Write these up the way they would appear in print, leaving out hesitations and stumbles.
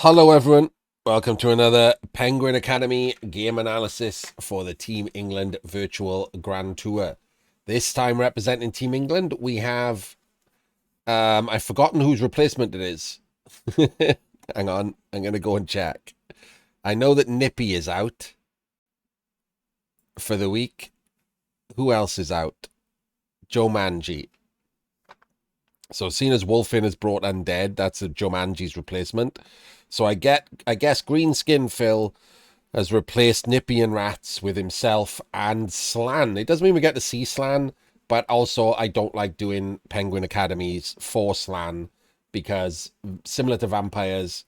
Hello, everyone. Welcome to another Penguin Academy game analysis for the Team England Virtual Grand Tour. This time, representing Team England, we have I've forgotten whose replacement it is. Hang on, I'm gonna go and check. I know that Nippy is out for the week. Who else is out? Jumanji. So, seeing as Wolfin has brought Undead, that's a Jumanji's replacement. So I guess Greenskin Phil has replaced Nippy and Rats with himself and Slan. It doesn't mean we get to see Slan, but also I don't like doing Penguin Academies for Slan because, similar to vampires,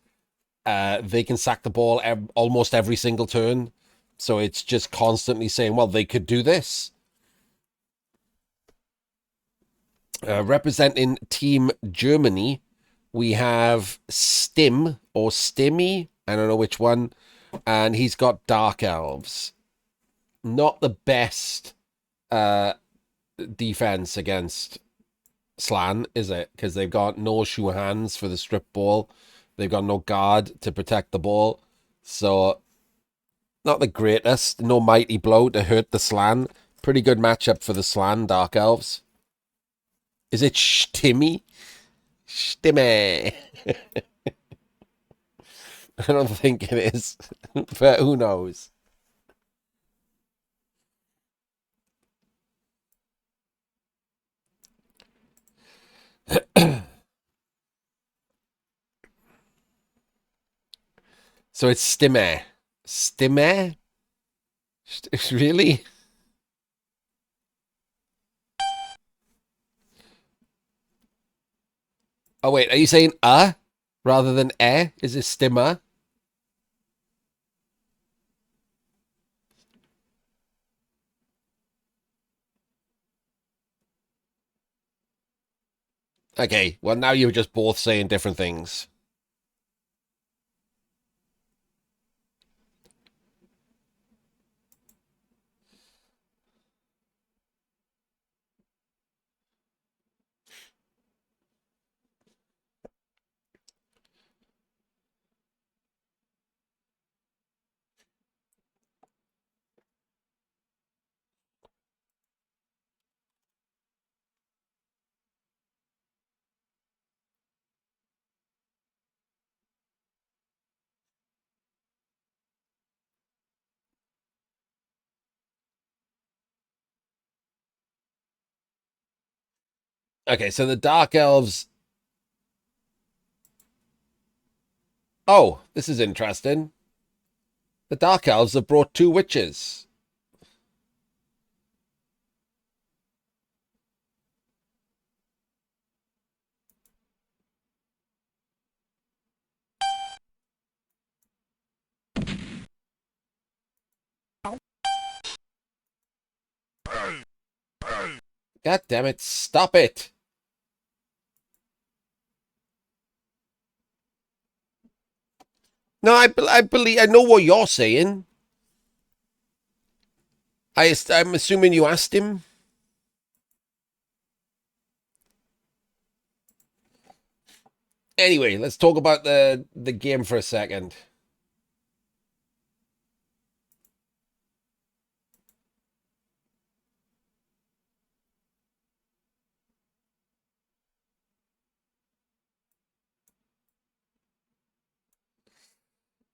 they can sack the ball almost every single turn. So it's just constantly saying, well, they could do this. Representing Team Germany, we have Stim or Stimmy. I don't know which one. And he's got Dark Elves. Not the best defense against Slan, is it? Because they've got no shoe hands for the strip ball. They've got no guard to protect the ball. So, not the greatest. No mighty blow to hurt the Slan. Pretty good matchup for the Slan Dark Elves. Is it Stimmy? Stimmy. I don't think it is, but who knows? So it's Stimme. Stimme? Really? Oh, wait. Are you saying rather than Is it Stimmer? Okay. Well, now you're just both saying different things. Okay. So the Dark Elves. Oh, this is interesting. The Dark Elves have brought two witches. God damn it. Stop it. No, I believe I know what you're saying. I'm assuming you asked him. Anyway, let's talk about the game for a second.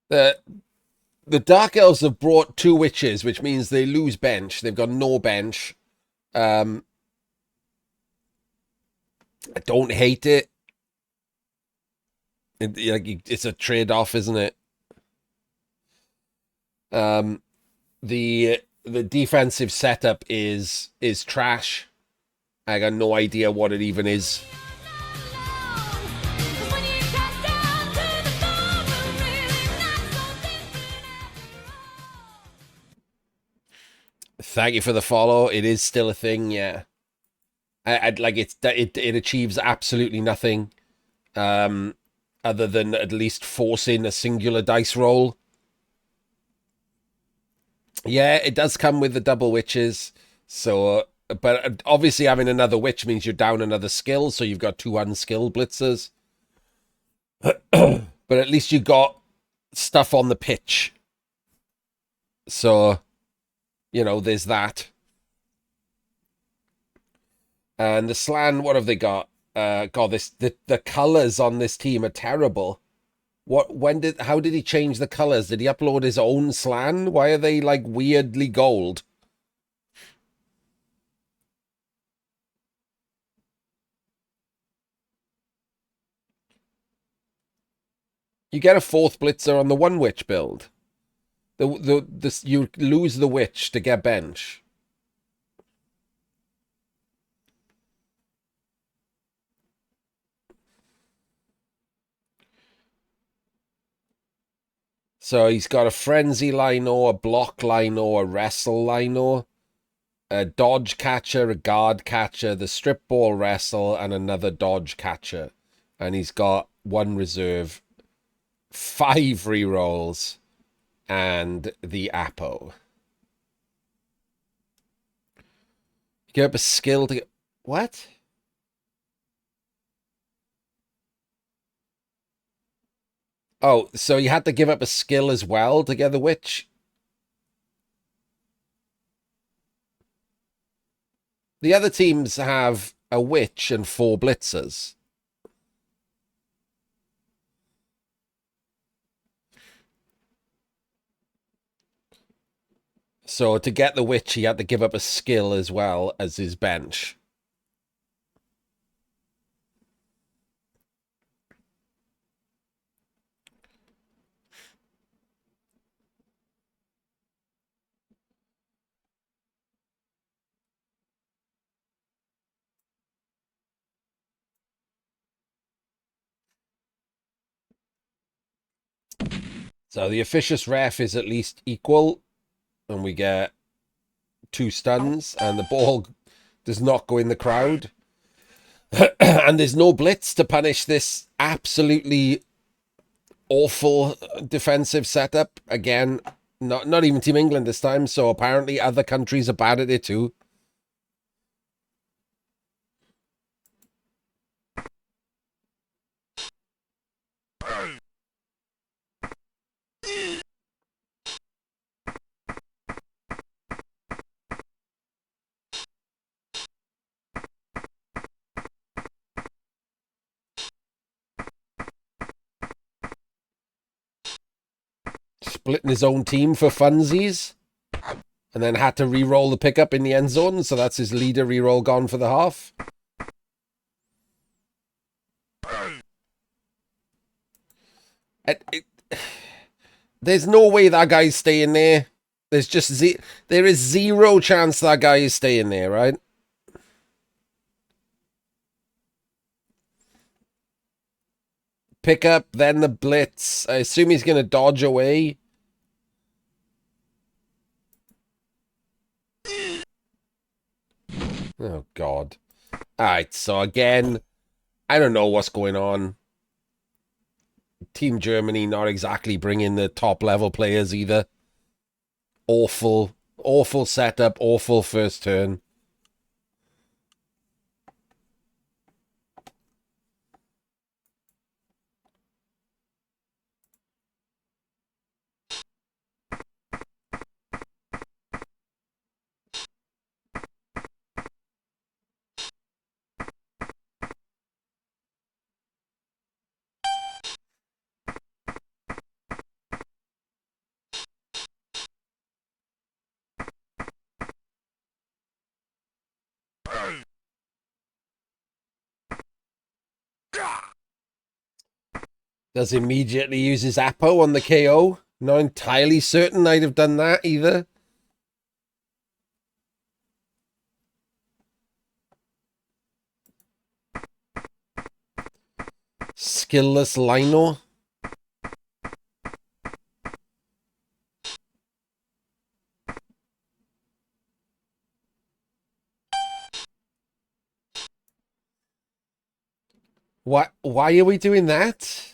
The the Dark Elves have brought two witches, which means they lose bench. They've got no bench. Um, I don't hate it. It's a trade off, isn't it? Um, the defensive setup is trash. I got no idea what it even is. Thank you for the follow. It is still a thing, yeah. I'd like it achieves absolutely nothing, other than at least forcing a singular dice roll. Yeah, it does come with the double witches. So, but obviously having another witch means you're down another skill, so you've got two unskilled blitzers. But at least you got stuff on the pitch. So, there's that. And the Slan, what have they got? God, the colors on this team are terrible. How did he change the colors? Did he upload his own Slan? Why are they like weirdly gold? You get a fourth blitzer on the one witch build. You lose the witch to get bench. So he's got a frenzy lino, a block lino, a wrestle lino, a dodge catcher, a guard catcher, the strip ball wrestle, and another dodge catcher. And he's got one reserve, 5 rerolls, and the Apo. Give up a skill to get... What? Oh, so you had to give up a skill as well to get the witch? The other teams have a witch and 4 blitzers. So to get the witch, he had to give up a skill as well as his bench. So the officious ref is at least equal, and we get 2 stuns, and the ball does not go in the crowd. And there's no blitz to punish this absolutely awful defensive setup. Again, not even Team England this time, so apparently other countries are bad at it too. Splitting his own team for funsies, and then had to re-roll the pickup in the end zone, so that's his leader re-roll gone for the half. There's no way that guy's staying there. There is 0 chance that guy is staying there, right? Pick up, then the blitz. I assume he's going to dodge away. Oh, God. All right, so again, I don't know what's going on. Team Germany not exactly bringing the top-level players either. Awful setup, awful first turn. Does immediately use his Apo on the KO. Not entirely certain I'd have done that either. Skillless Lino. Why are we doing that?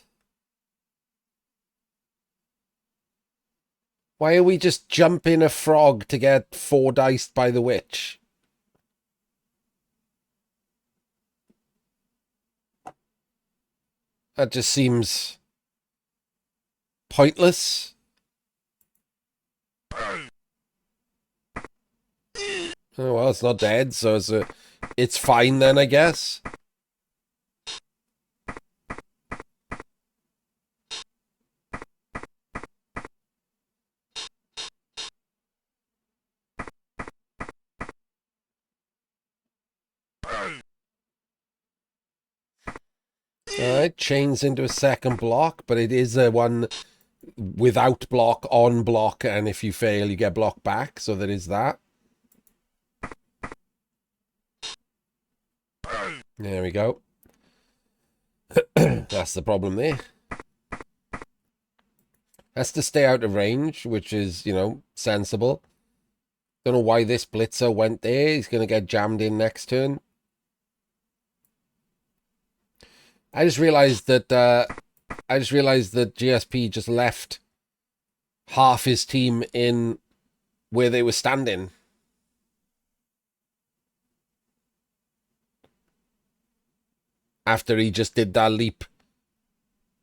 Why are we just jumping a frog to get 4 diced by the witch? That just seems pointless. Oh, well, it's not dead, so it's fine then, I guess. Alright, chains into a second block, but it is a one without block, on block, and if you fail, you get block back, so there is that. There we go. That's the problem there. Has to stay out of range, which is, you know, sensible. Don't know why this blitzer went there. He's going to get jammed in next turn. I just realized that GSP just left half his team in where they were standing. After he just did that leap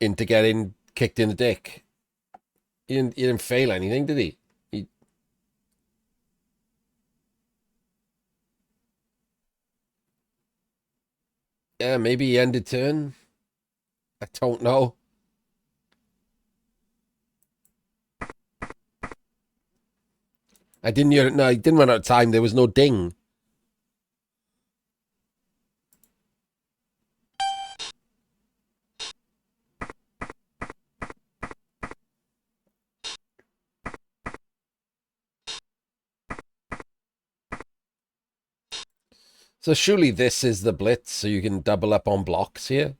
into getting kicked in the dick. He didn't fail anything, did he? Yeah, maybe he ended turn. I don't know. I didn't hear it. No, he didn't run out of time. There was no ding. So surely this is the blitz, so you can double up on blocks here.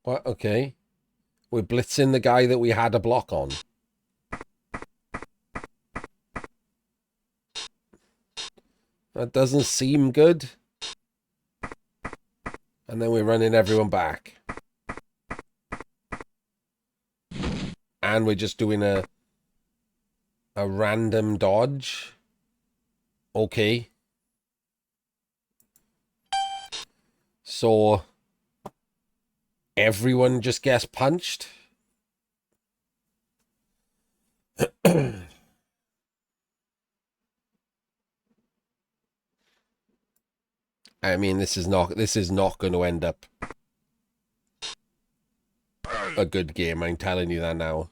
What? Okay. We're blitzing the guy that we had a block on. That doesn't seem good. And then we're running everyone back. And we're just doing a random dodge. Okay. So everyone just gets punched. I mean, this is not going to end up a good game. I'm telling you that now.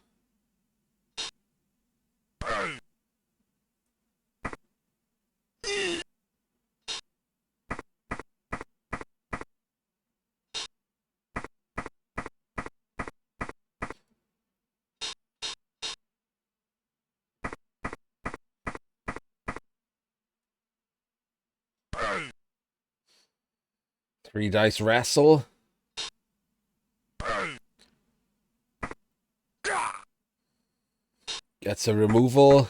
Three dice wrestle. Gets a removal.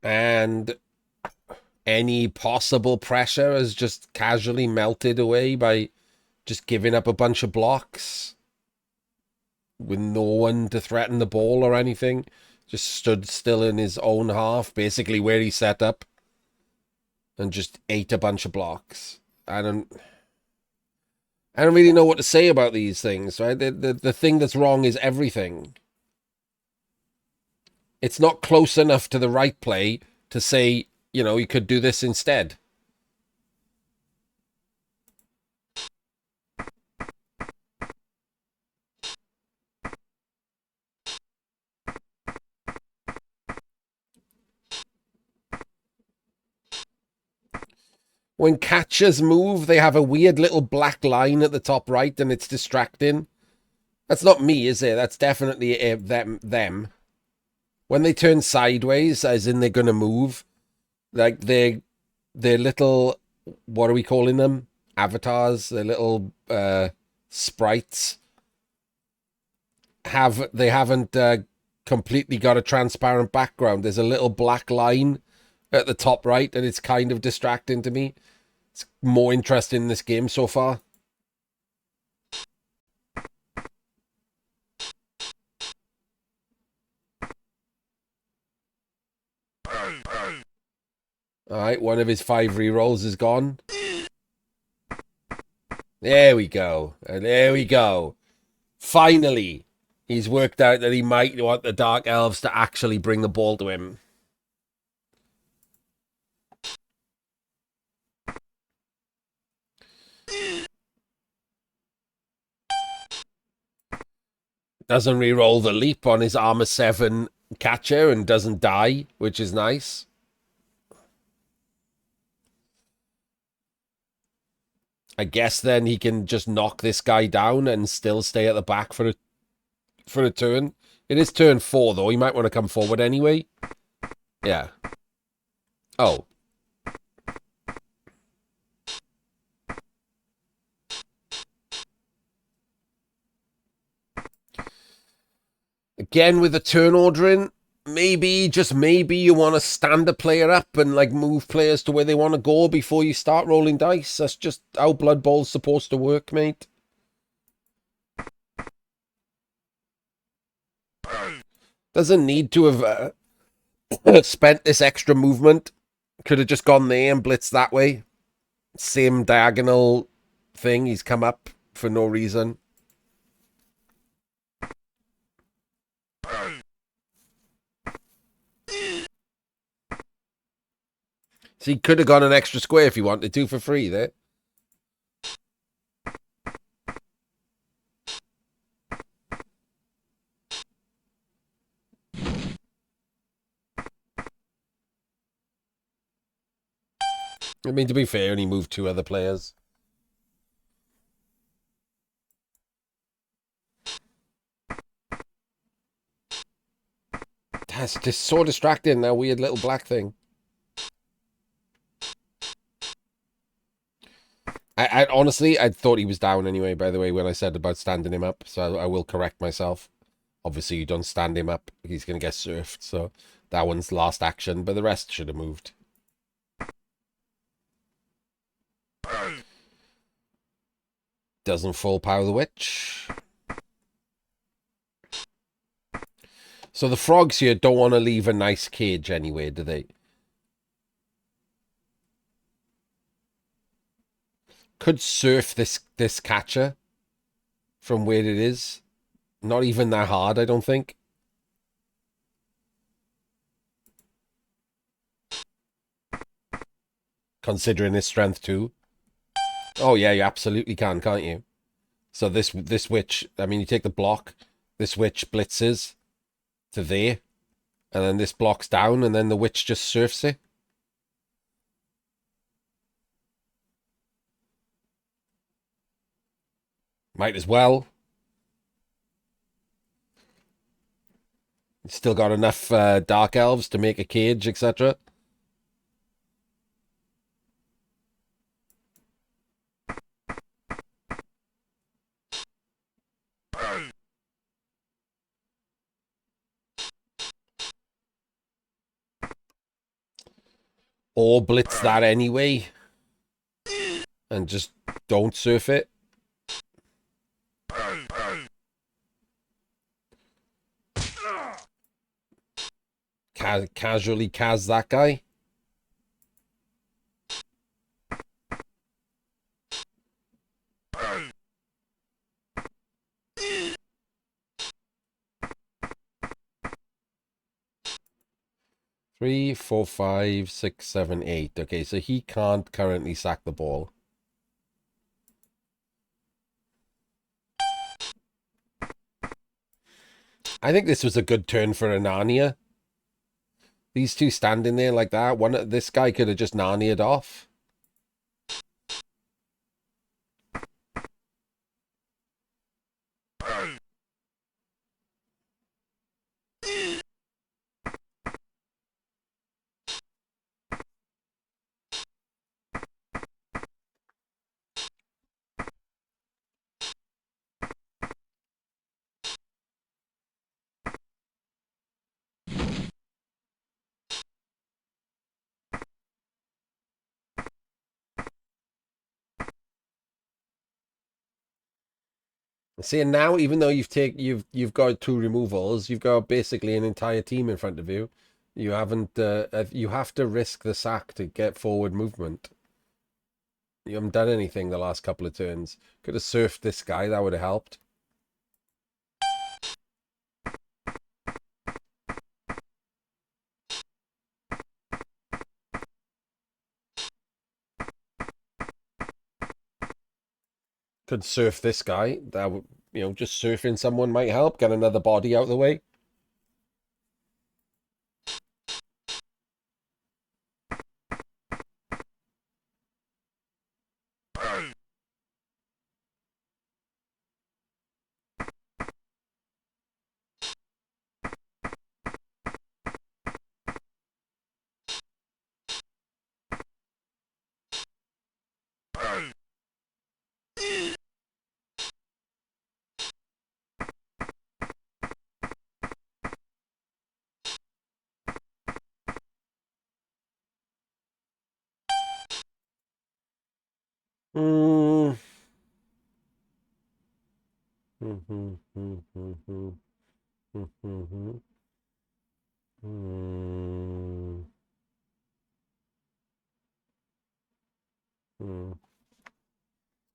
And any possible pressure is just casually melted away by just giving up a bunch of blocks with no one to threaten the ball or anything. Just stood still in his own half, basically where he set up, and just ate a bunch of blocks. I don't really know what to say about these things, right? The thing that's wrong is everything. It's not close enough to the right play to say, you know, you could do this instead. When catchers move, they have a weird little black line at the top right, and it's distracting. That's not me, is it? That's definitely them. When they turn sideways, as in they're going to move, like they're little, what are we calling them? Avatars, they're little sprites. They haven't completely got a transparent background. There's a little black line at the top right, and it's kind of distracting to me. It's more interesting in this game so far. All right, one of his 5 rerolls is gone. There we go. And there we go. Finally, he's worked out that he might want the Dark Elves to actually bring the ball to him. Doesn't re-roll the leap on his armor 7 catcher and doesn't die, which is nice. I guess then he can just knock this guy down and still stay at the back for a turn. It is turn 4 though. He might want to come forward anyway. Yeah. Oh. Again with the turn ordering, maybe, just maybe, you want to stand a player up and like move players to where they want to go before you start rolling dice. That's just how Blood Bowl's supposed to work, mate. Doesn't need to have spent this extra movement. Could have just gone there and blitzed that way. Same diagonal thing. He's come up for no reason. So he could have gone an extra square if he wanted to for free there. I mean, to be fair, he moved 2 other players. That's just so distracting, that weird little black thing. I honestly, I thought he was down anyway, by the way, when I said about standing him up. So I will correct myself. Obviously, you don't stand him up. He's going to get surfed. So that one's last action, but the rest should have moved. Doesn't full power the witch. So the frogs here don't want to leave a nice cage anyway, do they? Could surf this catcher from where it is. Not even that hard, I don't think. Considering his strength too. Oh yeah, you absolutely can't you? So this witch, I mean, you take the block, this witch blitzes to there, and then this blocks down, and then the witch just surfs it. Might as well. Still got enough dark elves to make a cage, etc. Or blitz that anyway. And just don't surf it. Casually Kaz that guy. Three, four, five, six, seven, eight. Okay, so he can't currently sack the ball. I think this was a good turn for a Narnia. These two standing there like that. This guy could have just Narnia'd off. See, and now even though you've got 2 removals, you've got basically an entire team in front of you. You haven't. You have to risk the sack to get forward movement. You haven't done anything the last couple of turns. Could have surfed this guy. That would have helped. Could surf this guy. That would, just surfing someone might help. Get another body out of the way. Mm. Mm-hmm. Mm-hmm. Mm-hmm. Mm-hmm. Mm.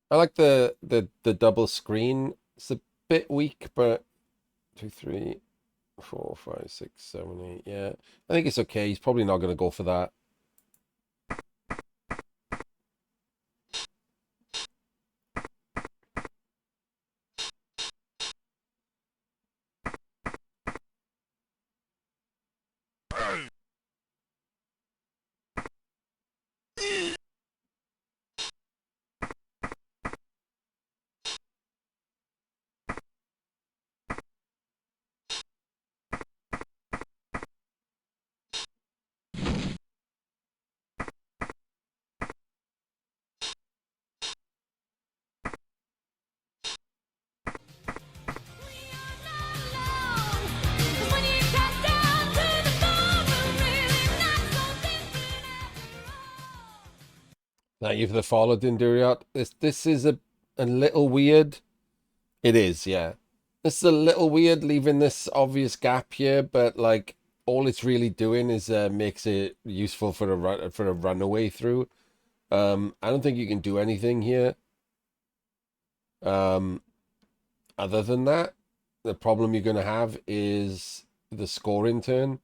I like the double screen. It's a bit weak, but 2, 3, 4, 5, 6, 7, 8. Yeah, I think it's okay. He's probably not going to go for that. Thank you for the follow, Dinduriot. This is a little weird. It is, yeah. This is a little weird leaving this obvious gap here, but like all it's really doing is makes it useful for a runaway through. I don't think you can do anything here. Um, Other than that, the problem you're gonna have is the scoring turn.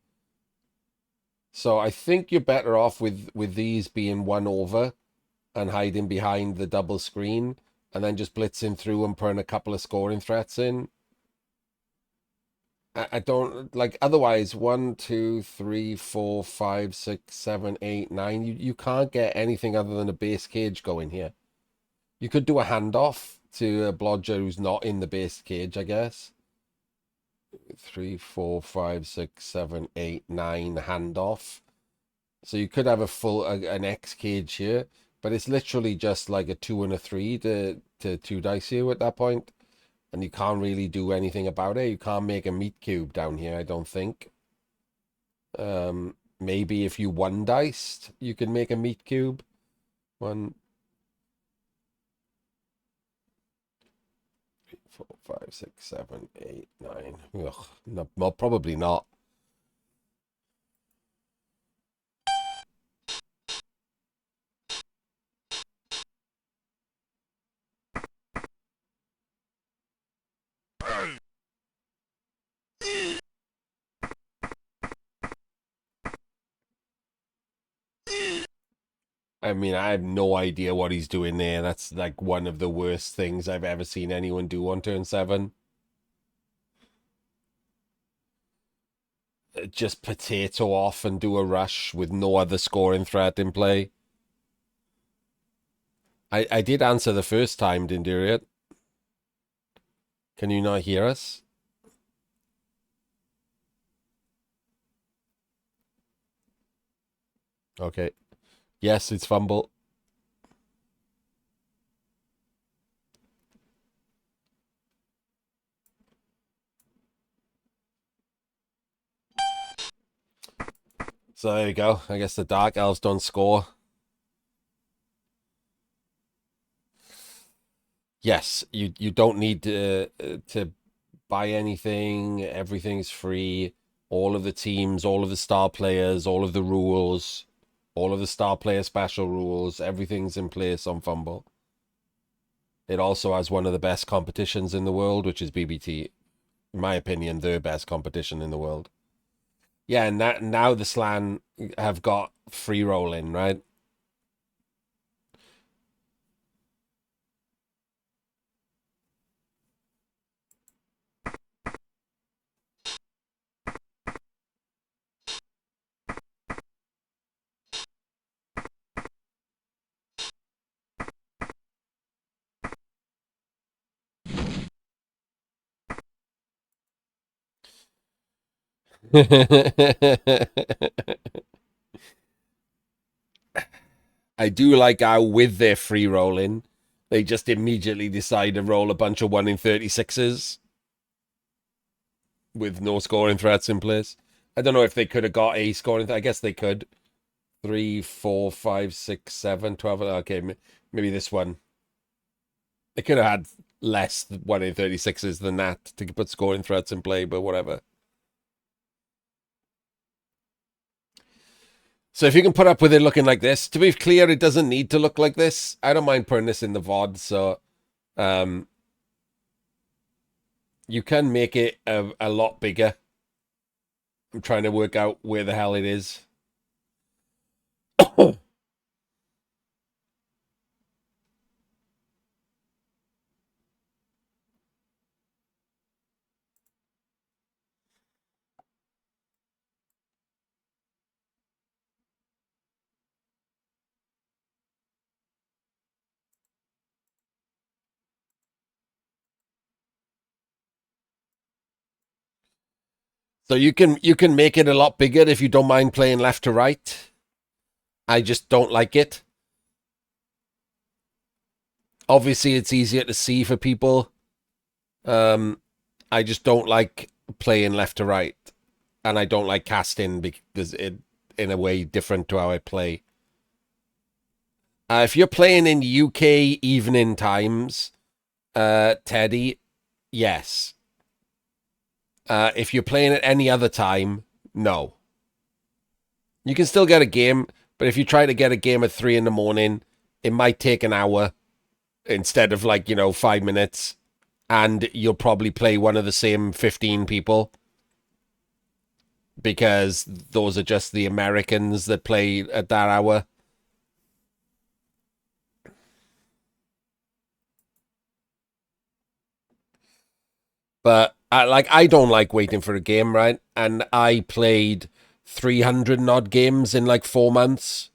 So I think you're better off with these being 1 over and hiding behind the double screen and then just blitzing through and putting a couple of scoring threats in. I don't like otherwise 1, 2, 3, 4, 5, 6, 7, 8, 9. You can't get anything other than a base cage going here. You could do a handoff to a blodger who's not in the base cage, I guess. 3, 4, 5, 6, 7, 8, 9 handoff. So you could have an X cage here, but it's literally just like a 2 and a 3 to 2 dice you at that point, and you can't really do anything about it. You can't make a meat cube down here, I don't think. Maybe if you 1 diced, you can make a meat cube. 1, 3, 4, 5, 6, 7, 8, 9. Ugh, no, well, probably not. I mean, I have no idea what he's doing there. That's like one of the worst things I've ever seen anyone do on turn 7. Just potato off and do a rush with no other scoring threat in play. I did answer the first time, didn't you? It? Can you not hear us? Okay. Yes, it's fumble. So there you go. I guess the Dark Elves don't score. Yes, you don't need to buy anything. Everything's free. all of the teams, all of the star players, all of the rules, all of the star player special rules, everything's in place on Fumble. It also has one of the best competitions in the world, which is BBT. In my opinion, the best competition in the world. Yeah, and now the Slan have got free rolling, right? I do like how with their free rolling, they just immediately decide to roll a bunch of 1 in 36s with no scoring threats in place. I don't know if they could have got a scoring. I guess they could. 3, 4, 5, 6, 7, 12. Okay, maybe this one. They could have had less 1 in 36s than that to put scoring threats in play, but whatever. So if you can put up with it looking like this, to be clear, it doesn't need to look like this. I don't mind putting this in the VOD, so you can make it a lot bigger. I'm trying to work out where the hell it is. So you can make it a lot bigger if you don't mind playing left to right. I just don't like it. Obviously, it's easier to see for people. I just don't like playing left to right, and I don't like casting because it in a way different to how I play. If you're playing in UK evening times, Teddy, yes. If you're playing at any other time, no. You can still get a game, but if you try to get a game at 3 in the morning, it might take an hour instead of 5 minutes, and you'll probably play one of the same 15 people because those are just the Americans that play at that hour. But I don't like waiting for a game, right? And I played 300 and odd games in 4 months.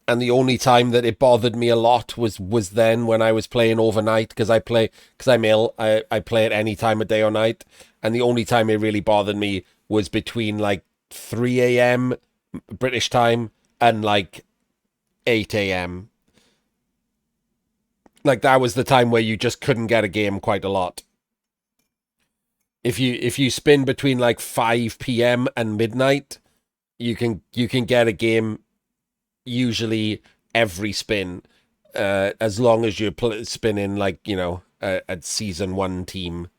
And the only time that it bothered me a lot was then when I was playing overnight because I'm ill. I play at any time of day or night, and the only time it really bothered me was between 3 a.m. British time and 8 a.m. That was the time where you just couldn't get a game quite a lot. If you spin between 5 p.m. and midnight, you can get a game usually every spin, as long as you're spinning a season 1 team.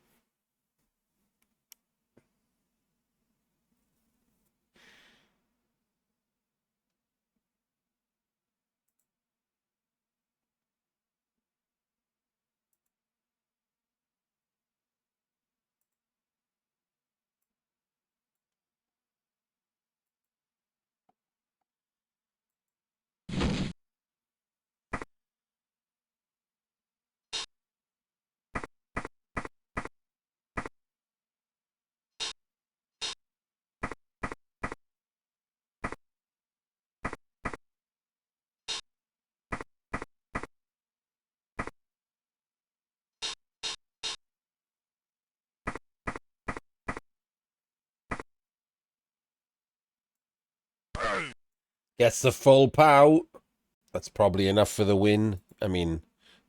Gets the full pow. That's probably enough for the win. I mean,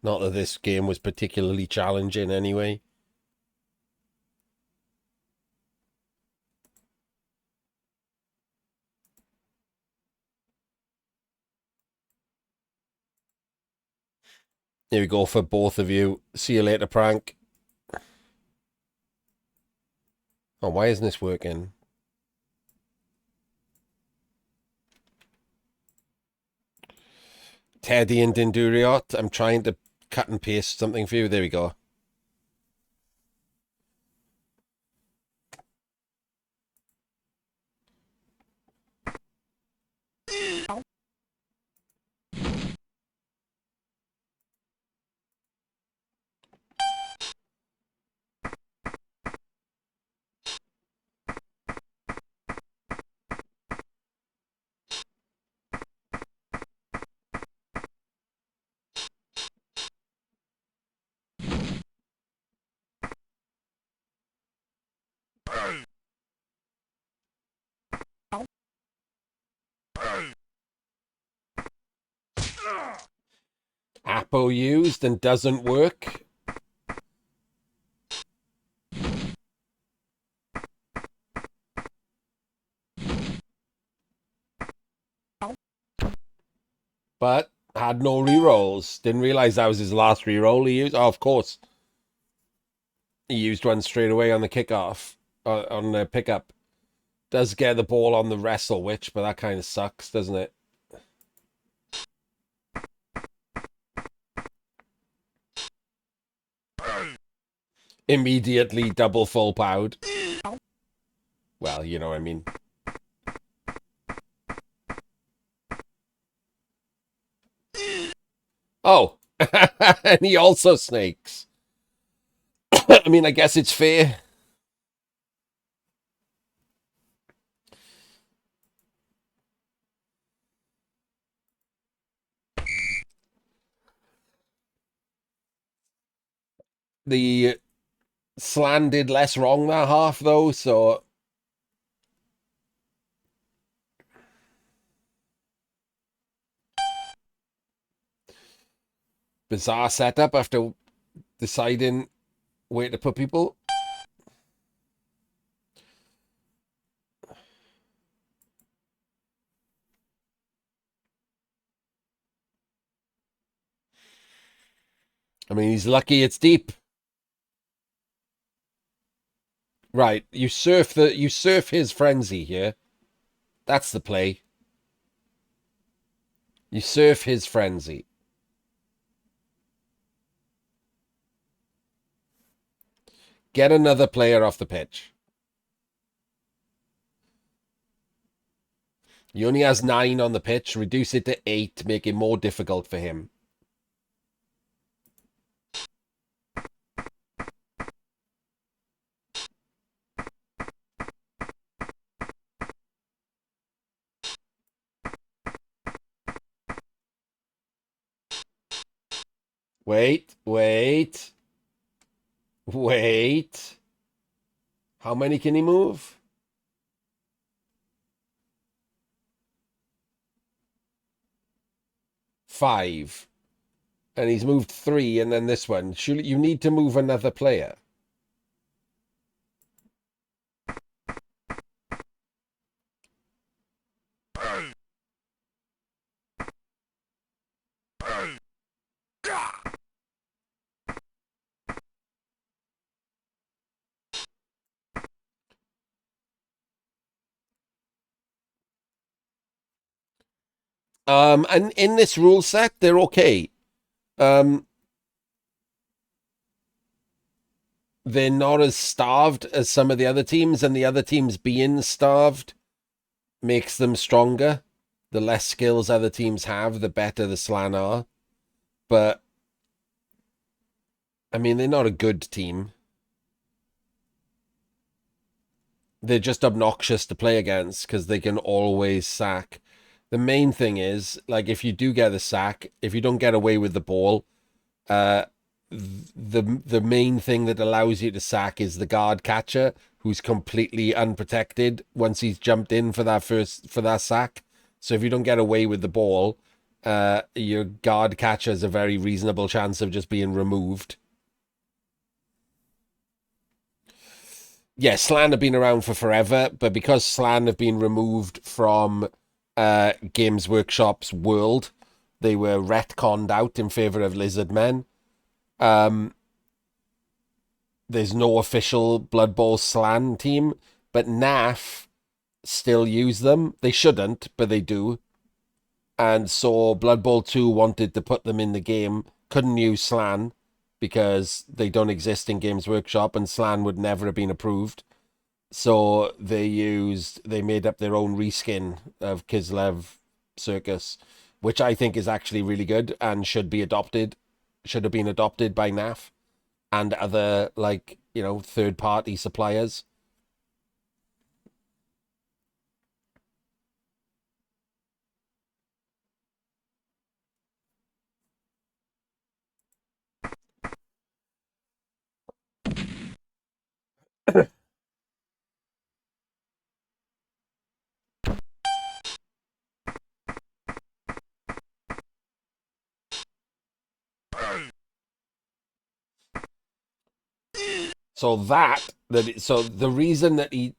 not that this game was particularly challenging anyway. Here we go for both of you. See you later, Prank. Oh, why isn't this working? Teddy and Dinduriot. I'm trying to cut and paste something for you. There we go. Apo used and doesn't work. But had no rerolls. Didn't realize that was his last reroll he used. Oh, of course. He used one straight away on the kickoff, on the pickup. Does get the ball on the wrestle witch, but that kind of sucks, doesn't it? Immediately double full powered. Well, you know what I mean. Oh, and he also snakes. I mean, I guess it's fair. The Slan did less wrong that half, though, so... Bizarre setup after deciding where to put people. I mean, he's lucky it's deep. Right, you surf his frenzy here. That's the play. You surf his frenzy. Get another player off the pitch. He only has 9 on the pitch. Reduce it to 8, make it more difficult for him. Wait. How many can he move? 5. And he's moved 3, and then this one. You need to move another player. And in this rule set, they're okay. They're not as starved as some of the other teams, and the other teams being starved makes them stronger. The less skills other teams have, the better the Slan are. But, I mean, they're not a good team. They're just obnoxious to play against because they can always sack. The main thing is, like, if you do get a sack, if you don't get away with the ball, the main thing that allows you to sack is the guard catcher, who's completely unprotected once he's jumped in for that sack. So if you don't get away with the ball, your guard catcher has a very reasonable chance of just being removed. Yeah, Slan have been around for forever, but because Slan have been removed from Games Workshop's world, they were retconned out in favor of Lizardmen. there's no official Blood Bowl Slan team, but NAF still use them. They shouldn't, but they do. And so Blood Bowl 2 wanted to put them in the game, couldn't use Slan because they don't exist in Games Workshop and Slan would never have been approved. So they made up their own reskin of Kislev Circus, which I think is actually really good and should have been adopted by NAF and other, like, third-party suppliers. So the reason that he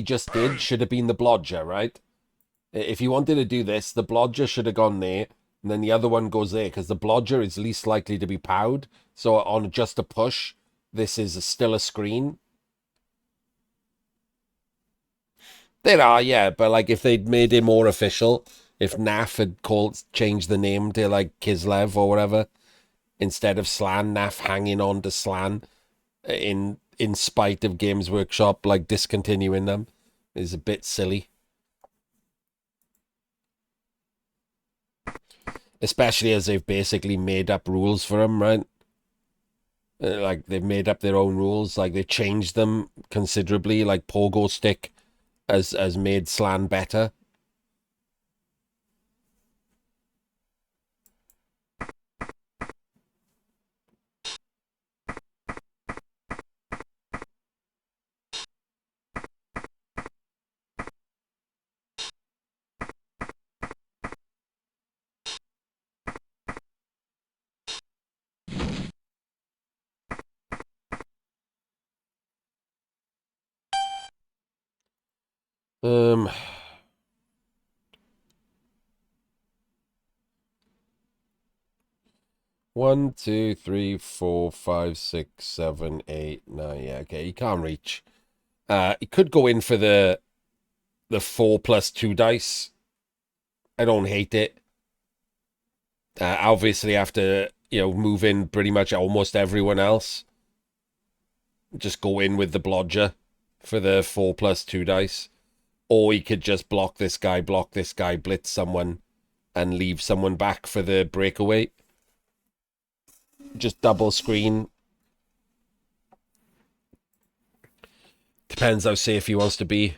just did should have been the Blodger, right? If you wanted to do this, the Blodger should have gone there, and then the other one goes there, because the Blodger is least likely to be POW'd. So on just a push, this is still a screen. There are, yeah, but like if they'd made it more official, if NAF had changed the name to like Kislev or whatever, instead of Slan, NAF hanging on to Slan in spite of Games Workshop like discontinuing them is a bit silly. Especially as they've basically made up rules for them, right? Like they've made up their own rules, like they changed them considerably. Like Pogo Stick has made Slan better. Um, 1, 2, 3, 4, 5, 6, 7, 8, 9. Yeah, okay, you can't reach. You could go in for the 4+2 dice. I don't hate it. Obviously, after move in pretty much almost everyone else, just go in with the Blodger for the 4+2 dice. Or he could just block this guy, blitz someone, and leave someone back for the breakaway. Just double screen. Depends how safe he wants to be.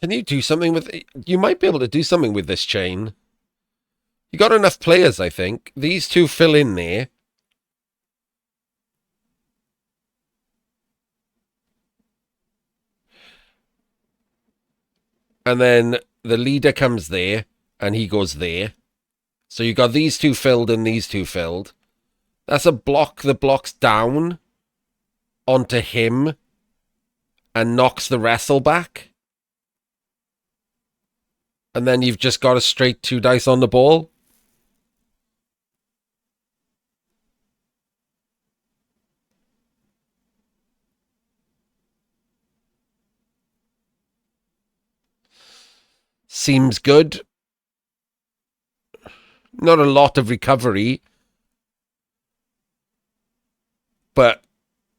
Can you do something with it? You might be able to do something with this chain. You got enough players, I think. These two fill in there. And then the leader comes there, and he goes there. So you got these two filled and these two filled. That's a block that blocks down onto him and knocks the wrestle back. And then you've just got a straight 2 dice on the ball. Seems good. Not a lot of recovery, but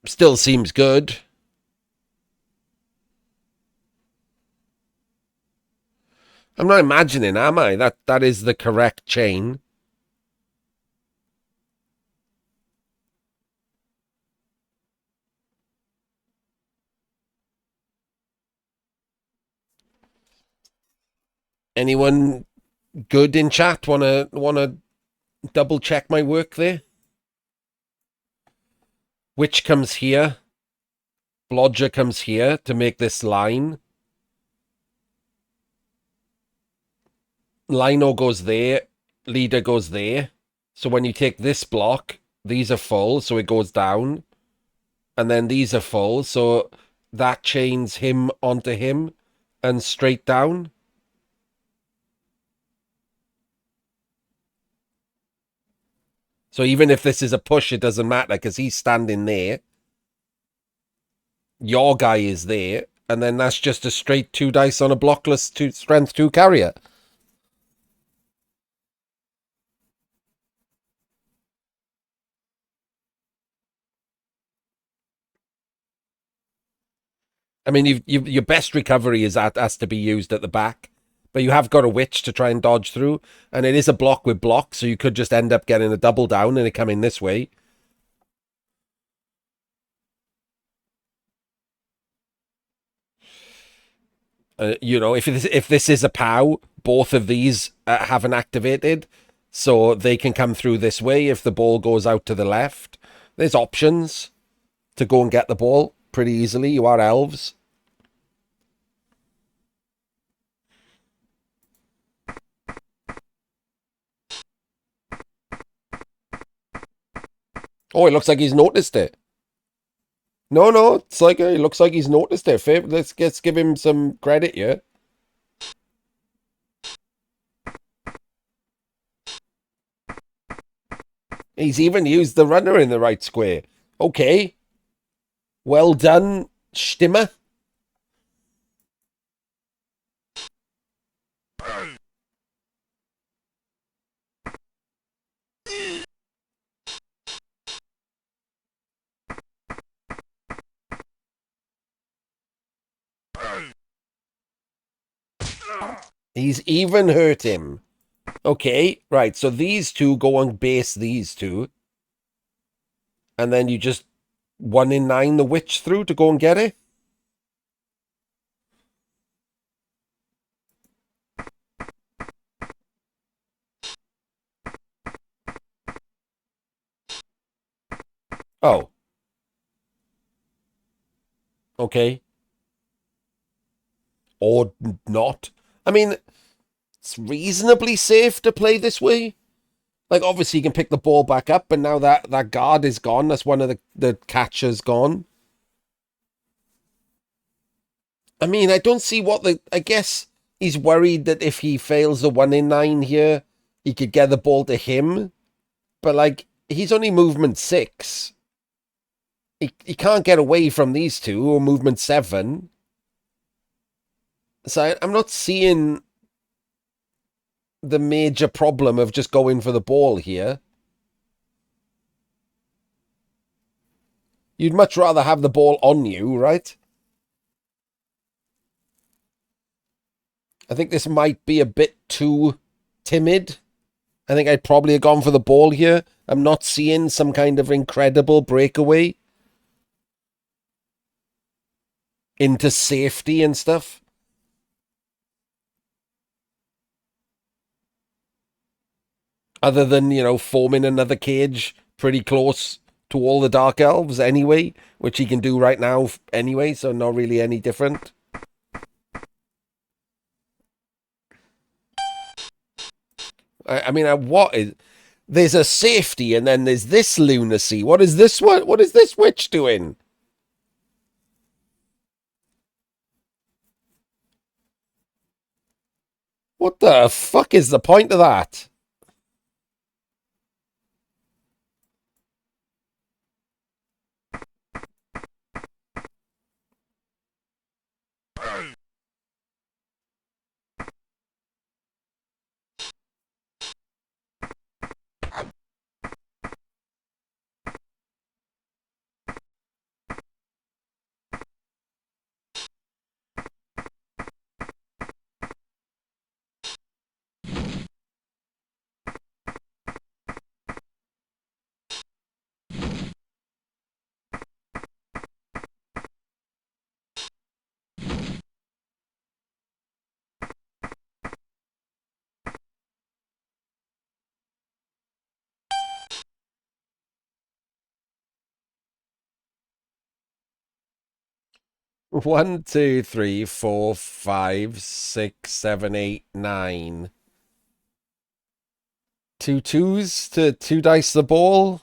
still seems good. I'm not imagining, am I? That is the correct chain. Anyone good in chat wanna double check my work there? Which comes here? Blodger comes here to make this line. Lino goes there. leader goes there. So when you take this block, these are full, so it goes down. And then these are full, so that chains him onto him and straight down. So even if this is a push, it doesn't matter because he's standing there. Your guy is there, and then that's just a straight 2 dice on a blockless strength 2 carrier. I mean, your best recovery has to be used at the back, but you have got a witch to try and dodge through, and it is a block with block, so you could just end up getting a double down and it coming this way. You know, if this is a POW, both of these haven't activated, so they can come through this way if the ball goes out to the left. There's options to go and get the ball pretty easily. You are elves. Oh, it looks like he's noticed it. No, it's like it looks like he's noticed it. Let's give him some credit here. He's even used the runner in the right square. Okay. Well done, Stimmer. He's even hurt him. Okay, right. So these two go and base these two. And then you just 1 in 9 the witch through to go and get it. Oh. Okay. Or not. I mean, it's reasonably safe to play this way. Like, obviously, you can pick the ball back up, but now that guard is gone. That's one of the catchers gone. I mean, I don't see what the... I guess he's worried that if he fails the 1 in 9 here, he could get the ball to him. But, like, he's only movement 6. He can't get away from these two, or movement 7. So I'm not seeing the major problem of just going for the ball here. You'd much rather have the ball on you, right? I think this might be a bit too timid. I think I'd probably have gone for the ball here. I'm not seeing some kind of incredible breakaway into safety and stuff. Other than, you know, forming another cage pretty close to all the Dark Elves anyway, which he can do right now anyway, so not really any different. I mean, what is... There's a safety, and then there's this lunacy. What is this one? What is this witch doing? What the fuck is the point of that? One, two, three, four, five, six, seven, eight, nine. Two twos to two dice the ball,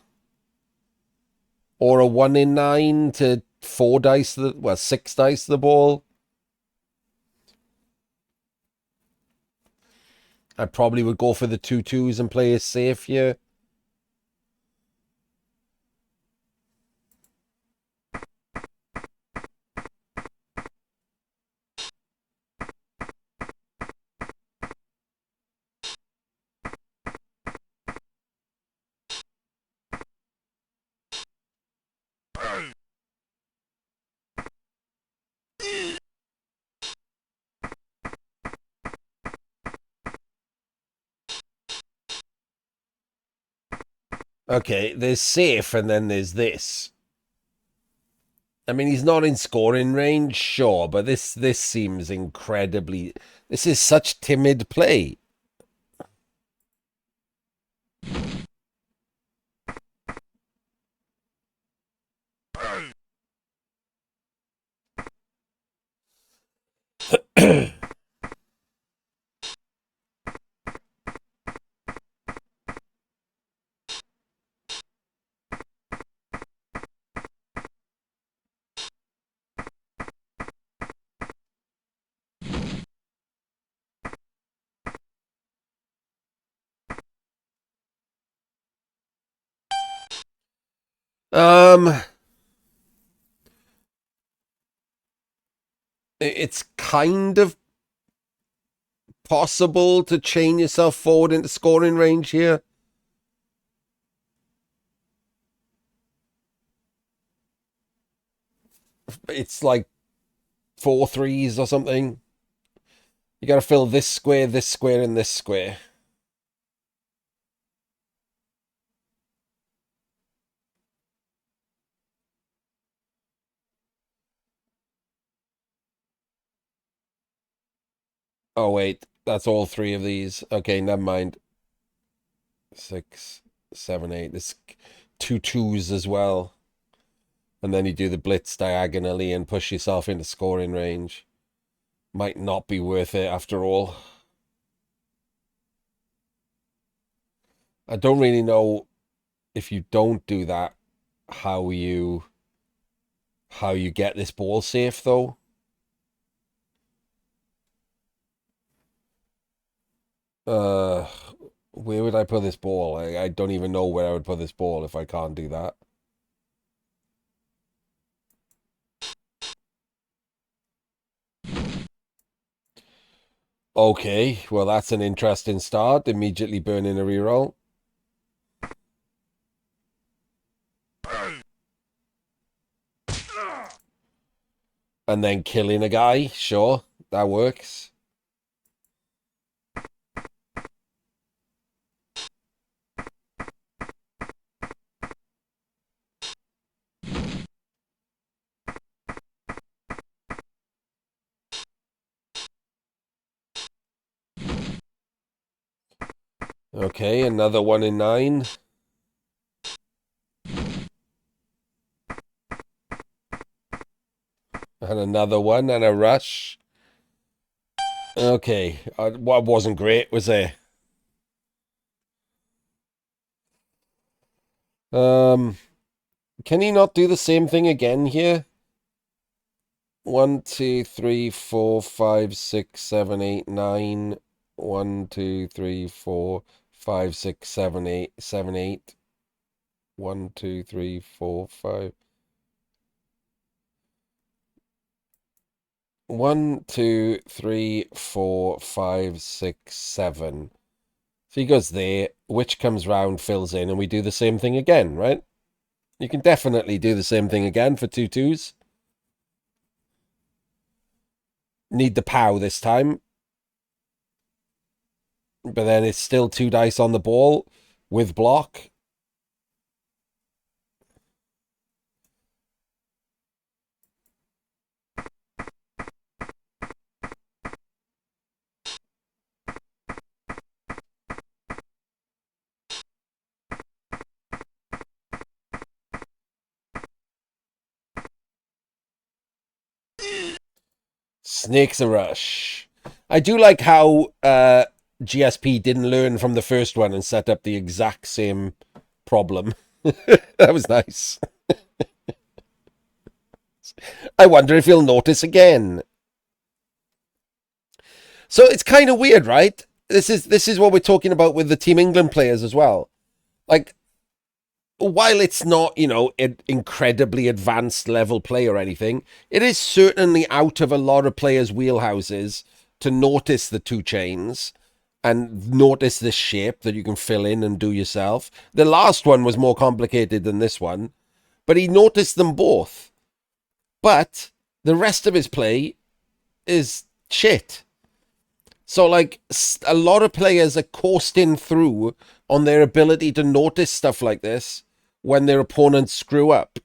or a 1 in 9 to four dice six dice the ball. I probably would go for the two twos and play it safe here. Okay, there's safe, and then there's this. I mean, he's not in scoring range, sure, but this seems incredibly... This is such timid play. It's kind of possible to chain yourself forward into scoring range here. It's like 4 threes or something. You got to fill this square, and this square. Oh, wait. That's all 3 of these. Okay, never mind. 6, 7, 8. There's 2 twos as well. And then you do the blitz diagonally and push yourself into scoring range. Might not be worth it after all. I don't really know if you don't do that, how you get this ball safe, though. Uh, where would I put this ball? I don't even know where I would put this ball if I can't do that. Okay, well, that's an interesting start. Immediately burning a reroll. And then killing a guy. Sure, that works. Okay, another 1 in 9. And another one, and a rush. Okay, what wasn't great, was there? Can he not do the same thing again here? 1, 2, 3, 4, 5, 6, 7, 8, 9. 1, 2, 3, 4, 5, 6, 7, 8, 7, 8. 1, 2, 3, 4, 5. 1, 2, 3, 4, 5, 6, 7. So he goes there, which comes round, fills in, and we do the same thing again, right? You can definitely do the same thing again for 2 twos. Need the POW this time. But then it's still 2 dice on the ball with block. Snakes a rush. I do like how GSP didn't learn from the first one and set up the exact same problem. That was nice. I wonder if he'll notice again. So it's kind of weird, right? This is what we're talking about with the Team England players as well. Like, while it's not, an incredibly advanced level play or anything, it is certainly out of a lot of players' wheelhouses to notice the two chains and notice this shape that you can fill in and do yourself. The last one was more complicated than this one, but he noticed them both. But the rest of his play is shit. So, like, a lot of players are coasting through on their ability to notice stuff like this when their opponents screw up.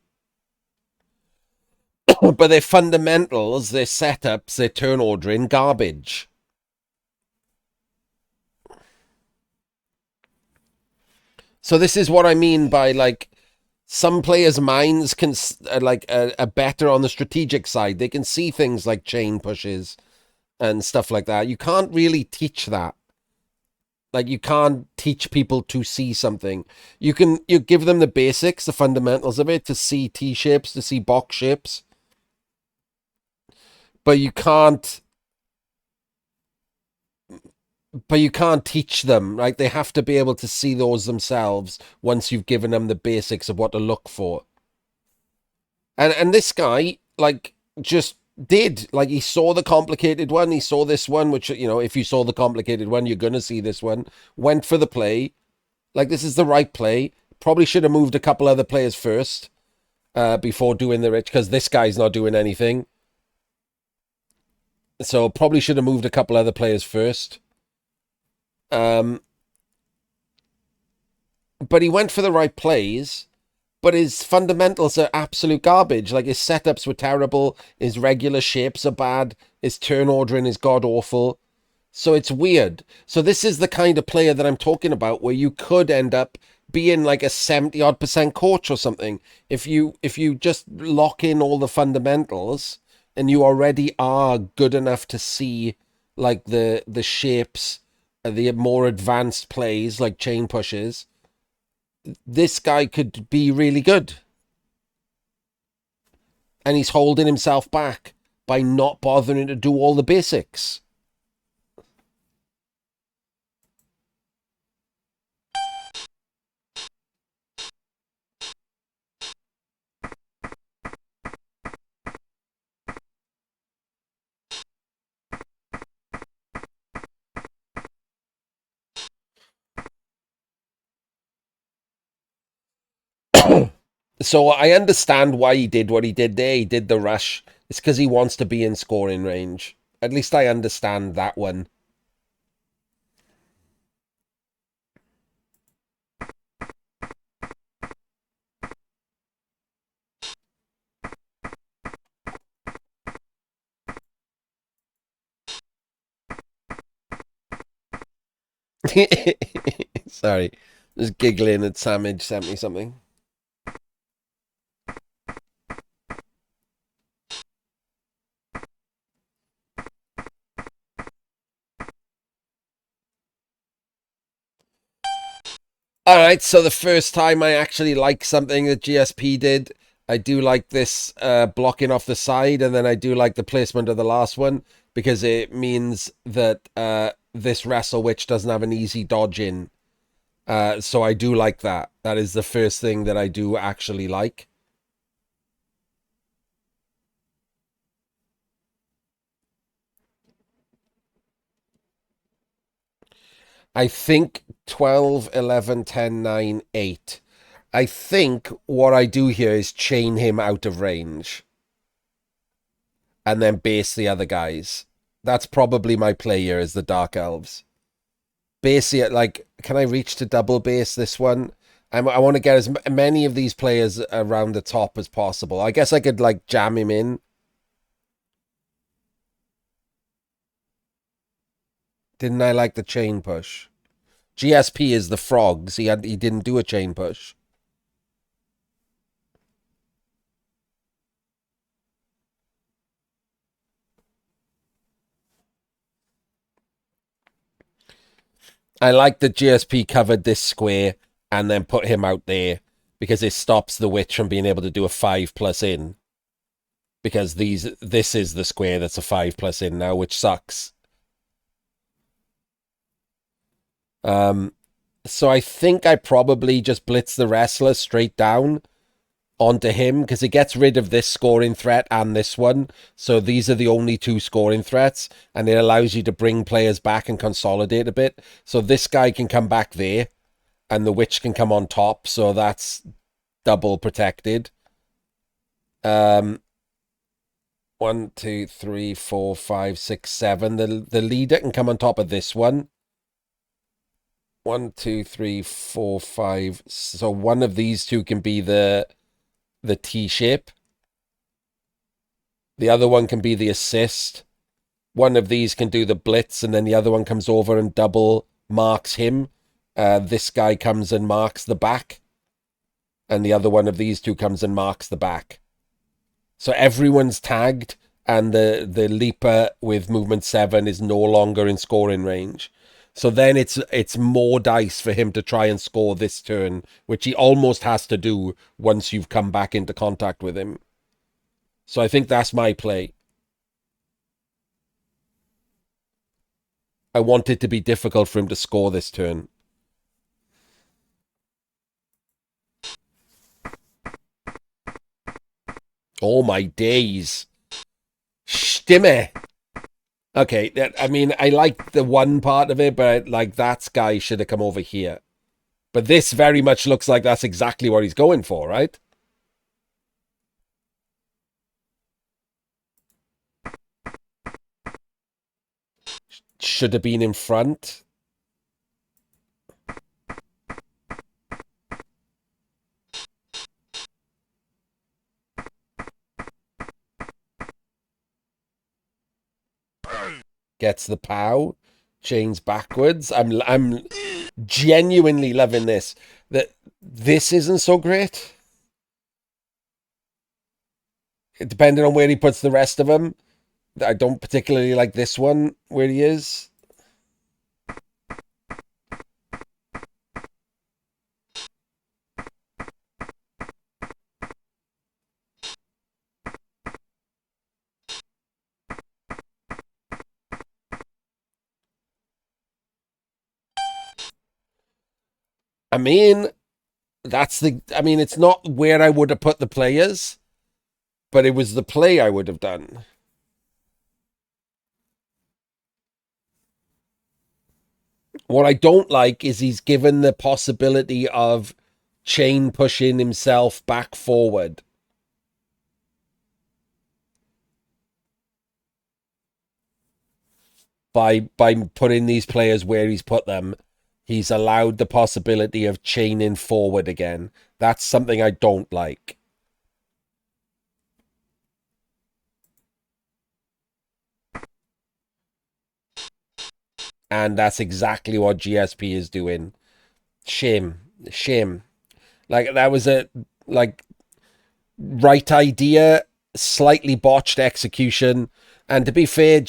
But their fundamentals, their setups, their turn ordering, garbage. So this is what I mean by, like, some players' minds can are better on the strategic side. They can see things like chain pushes and stuff like that. You can't really teach that. Like, you can't teach people to see something. You give them the basics, the fundamentals of it, to see T shapes, to see box shapes, but you can't. But you can't teach them, right? They have to be able to see those themselves once you've given them the basics of what to look for. And this guy, like, just did. Like, he saw the complicated one, he saw this one, which, if you saw the complicated one, you're gonna see this one. Went for the play. Like, this is the right play. Probably should have moved a couple other players first, before doing the rich, because this guy's not doing anything. So probably should have moved a couple other players first. But he went for the right plays. But his fundamentals are absolute garbage. Like, his setups were terrible. His regular shapes are bad. His turn ordering is god awful. So it's weird. So this is the kind of player that I'm talking about, where you could end up being like a 70-odd% coach or something. If you just lock in all the fundamentals and you already are good enough to see, like, the shapes, the more advanced plays like chain pushes, this guy could be really good. And he's holding himself back by not bothering to do all the basics. So I understand why he did what he did there. He did the rush. It's because he wants to be in scoring range. At least I understand that one. Sorry. Just giggling at Samage sent me something. Alright, so the first time I actually like something that GSP did, I do like this blocking off the side, and then I do like the placement of the last one, because it means that this Wrestle Witch doesn't have an easy dodge in. So I do like that. That is the first thing that I do actually like. I think 12, 11, 10, 9, 8. I think what I do here is chain him out of range and then base the other guys. That's probably my play here, is the Dark Elves. Base it, like, can I reach to double base this one? I want to get as many of these players around the top as possible. I guess I could, like, jam him in. Didn't I like the chain push? GSP is the frogs. He didn't do a chain push. I like that GSP covered this square and then put him out there because it stops the witch from being able to do a 5+ in. Because this is the square that's a 5+ in now, which sucks. So I think I probably just blitz the wrestler straight down onto him because it gets rid of this scoring threat and this one. So these are the only two scoring threats, and it allows you to bring players back and consolidate a bit. So this guy can come back there, and the witch can come on top. So that's double protected. 1, 2, 3, 4, 5, 6, 7. The leader can come on top of this one. 1, 2, 3, 4, 5. So one of these two can be the T shape. The other one can be the assist. One of these can do the blitz, and then the other one comes over and double marks him. This guy comes and marks the back, and the other one of these two comes and marks the back. So everyone's tagged, and the leaper with movement 7 is no longer in scoring range. So then it's more dice for him to try and score this turn, which he almost has to do once you've come back into contact with him. So I think that's my play. I want it to be difficult for him to score this turn. Oh my days. Stimme. Okay, I mean, I like the one part of it, but like that guy should have come over here. But this very much looks like that's exactly what he's going for, right? Should have been in front. Gets the POW. Chains backwards. I'm genuinely loving this. That this isn't so great. Depending on where he puts the rest of them. I don't particularly like this one where he is. I mean, it's not where I would have put the players, but it was the play I would have done. What I don't like is he's given the possibility of chain pushing himself back forward. By putting these players where he's put them, he's allowed the possibility of chaining forward again. That's something I don't like. And that's exactly what GSP is doing. Shame. Like, that was a right idea, slightly botched execution. And to be fair,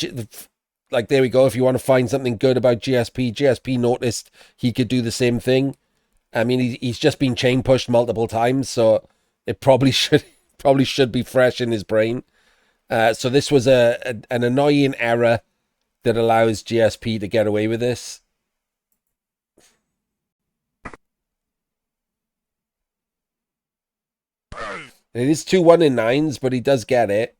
like, there we go. If you want to find something good about GSP noticed he could do the same thing. I mean, he's just been chain pushed multiple times, so it probably should be fresh in his brain. So this was an annoying error that allows GSP to get away with this. It is 2-1 in 9s, but he does get it.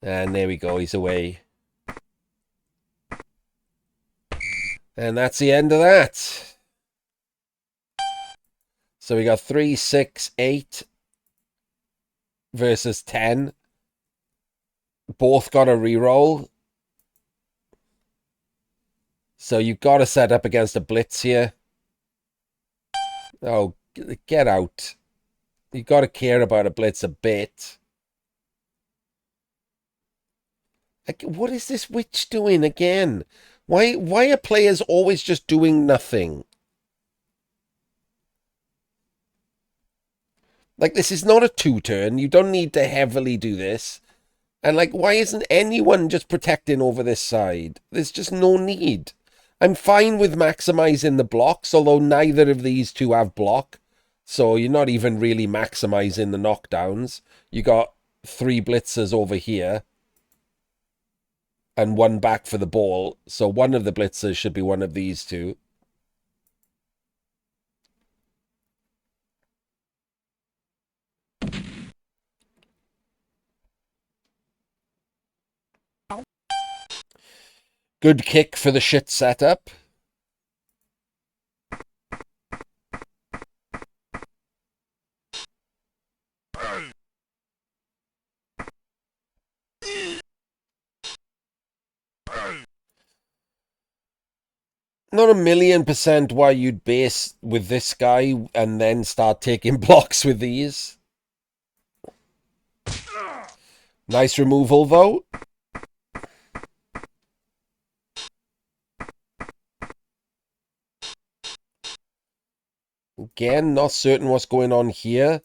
And there we go, he's away. And that's the end of that. So we got 3, 6, 8 versus 10. Both got a reroll. So you've got to set up against a blitz here. Oh, get out. You've got to care about a blitz a bit. Like, what is this witch doing again? Why are players always just doing nothing? Like, this is not a 2-turn. You don't need to heavily do this. And, like, why isn't anyone just protecting over this side? There's just no need. I'm fine with maximizing the blocks, although neither of these two have block. So you're not even really maximizing the knockdowns. You got 3 blitzers over here and 1 back for the ball. So one of the blitzers should be one of these two. Good kick for the shit setup. Not 1,000,000% why you'd base with this guy and then start taking blocks with these. Nice removal, though. Again, not certain what's going on here.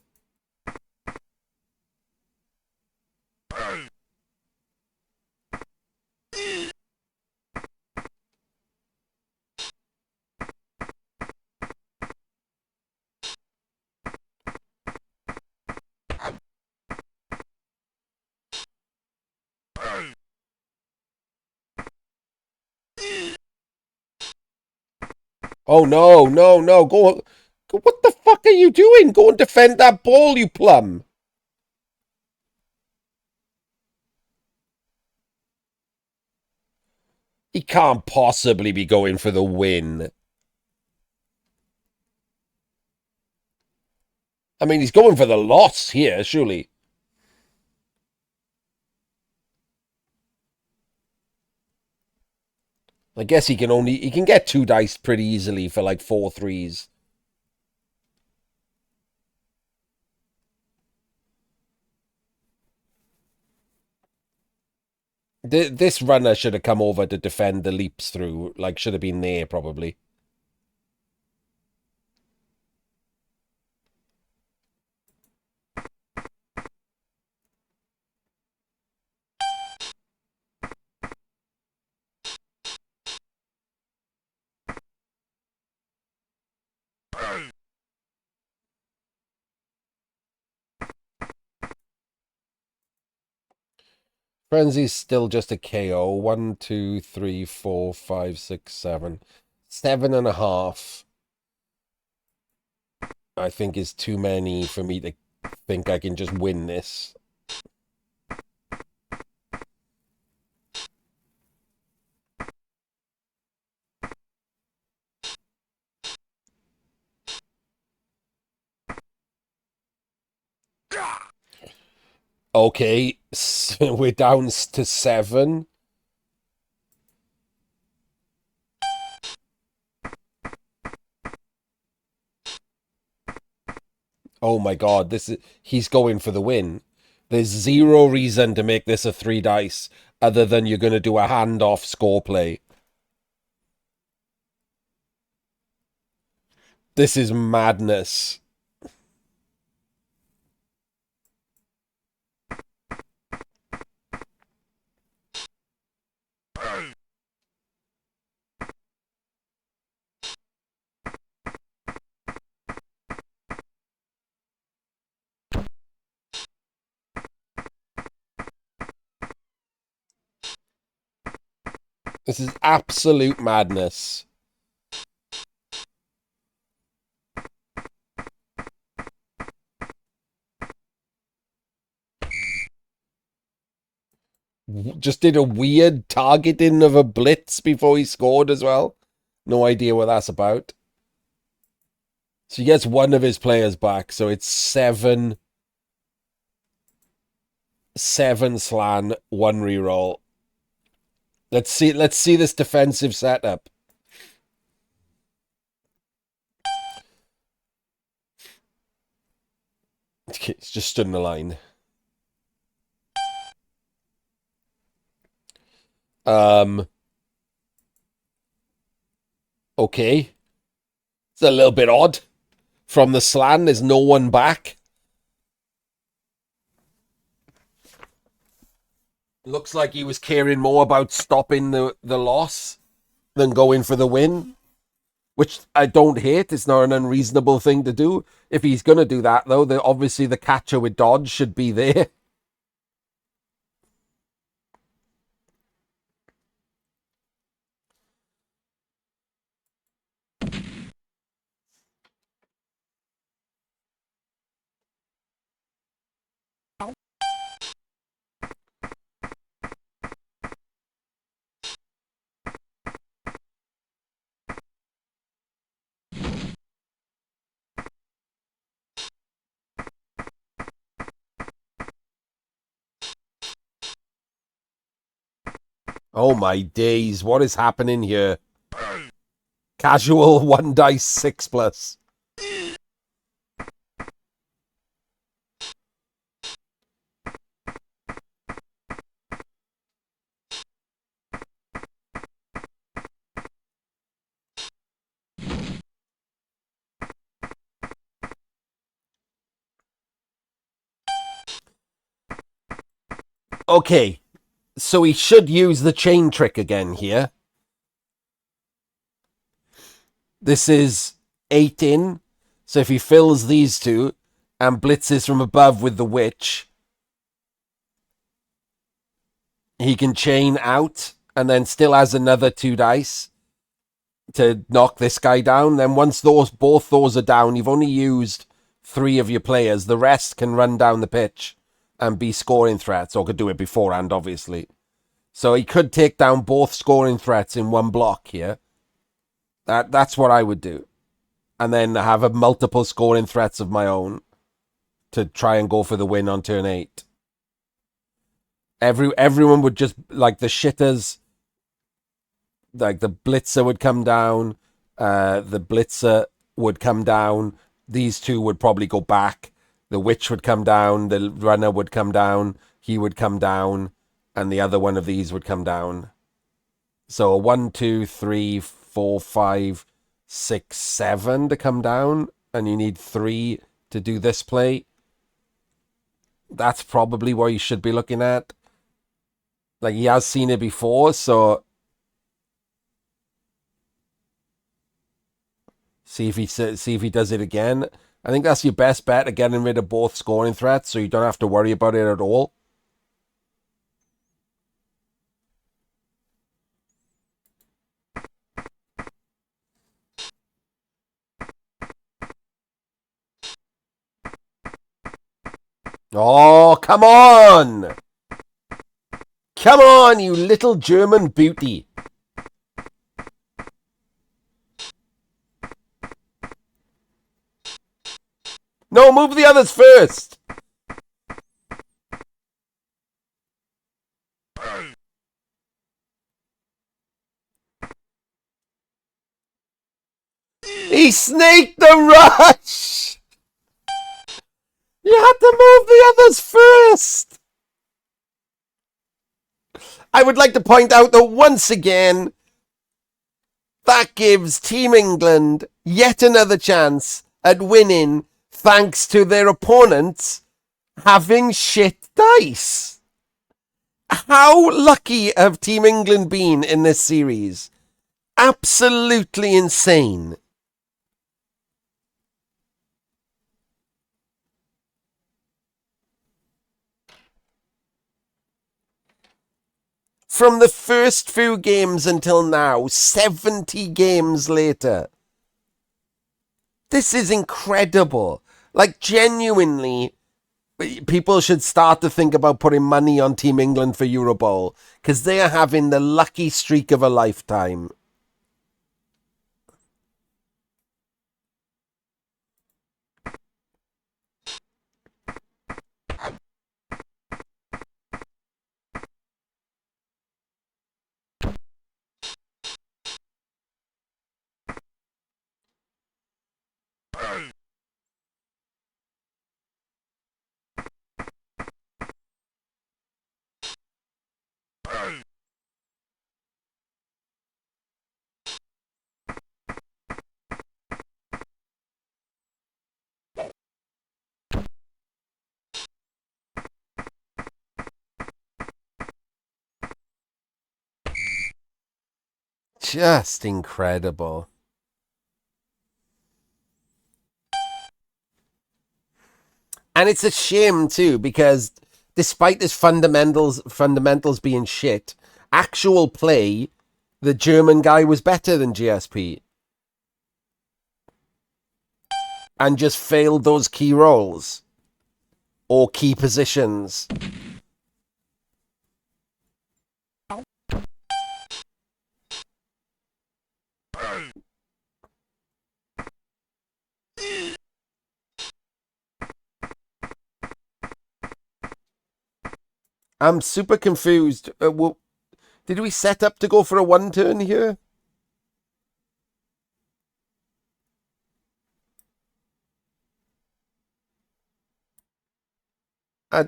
Oh, no, no, no. Go. What the fuck are you doing? Go and defend that ball, you plum. He can't possibly be going for the win. I mean, he's going for the loss here, surely. I guess he can get 2 dice pretty easily for like 4 threes. This runner should have come over to defend the leaps through. Like, should have been there, probably. Frenzy's still just a KO. 1, 2, 3, 4, 5, 6, 7. 7.5. I think is too many for me to think I can just win this. Okay, so we're down to 7. Oh my god, he's going for the win. There's 0 reason to make this a 3 dice other than you're going to do a handoff score play. This is madness. This is absolute madness. Just did a weird targeting of a blitz before he scored as well. No idea what that's about. So he gets one of his players back, so it's 7 slan, 1 reroll. Let's see this defensive setup. It's just stood in the line. Okay. It's a little bit odd. From the slan, there's no one back. Looks like he was caring more about stopping the loss than going for the win, which I don't hate. It's not an unreasonable thing to do. If he's going to do that, though, obviously the catcher with dodge should be there. Oh my days, what is happening here? Casual 1 dice 6 plus. Okay, so he should use the chain trick again here. This is 8 in. So if he fills these two and blitzes from above with the witch, he can chain out and then still has another 2 dice to knock this guy down. Then once both those are down, you've only used 3 of your players. The rest can run down the pitch and be scoring threats, or could do it beforehand, obviously. So he could take down both scoring threats in one block here. That's what I would do. And then have a multiple scoring threats of my own to try and go for the win on turn 8. Everyone would just, like, the shitters, like the blitzer would come down, the blitzer would come down, these two would probably go back, the witch would come down, the runner would come down, he would come down, and the other one of these would come down. So 1, 2, 3, 4, 5, 6, 7 to come down, and you need 3 to do this play. That's probably what you should be looking at. Like, he has seen it before, so see if he does it again. I think that's your best bet at getting rid of both scoring threats, so you don't have to worry about it at all. Oh, come on! Come on, you little German beauty. No, move the others first. He snaked the rush. You had to move the others first. I would like to point out that once again, that gives Team England yet another chance at winning thanks to their opponents having shit dice. How lucky have Team England been in this series? Absolutely insane. From the first few games until now, 70 games later. This is incredible. Like, genuinely, people should start to think about putting money on Team England for Eurobowl, because they are having the lucky streak of a lifetime. just incredible. And it's a shame too, because despite this fundamentals being shit, actual play, the German guy was better than GSP. And just failed those key roles. Or key positions. I'm super confused. Did we set up to go for a one turn here?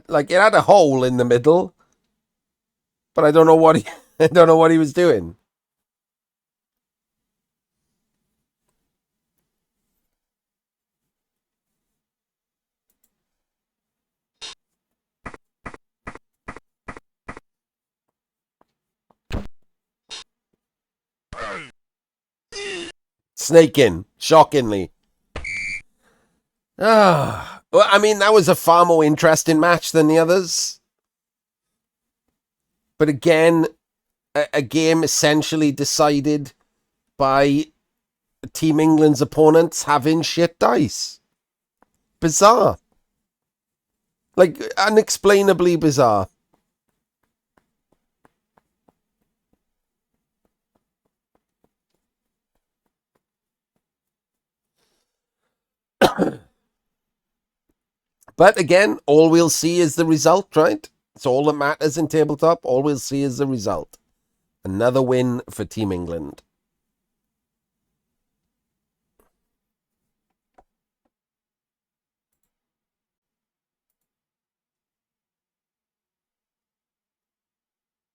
Like it had a hole in the middle, but I don't know what I don't know what he was doing. Snake in, shockingly. Ah, well, I mean, that was a far more interesting match than the others. But again, a game essentially decided by Team England's opponents having shit dice. Bizarre. Like, unexplainably bizarre. But again, all we'll see is the result, right? It's all that matters in tabletop. All we'll see is the result. Another win for Team England.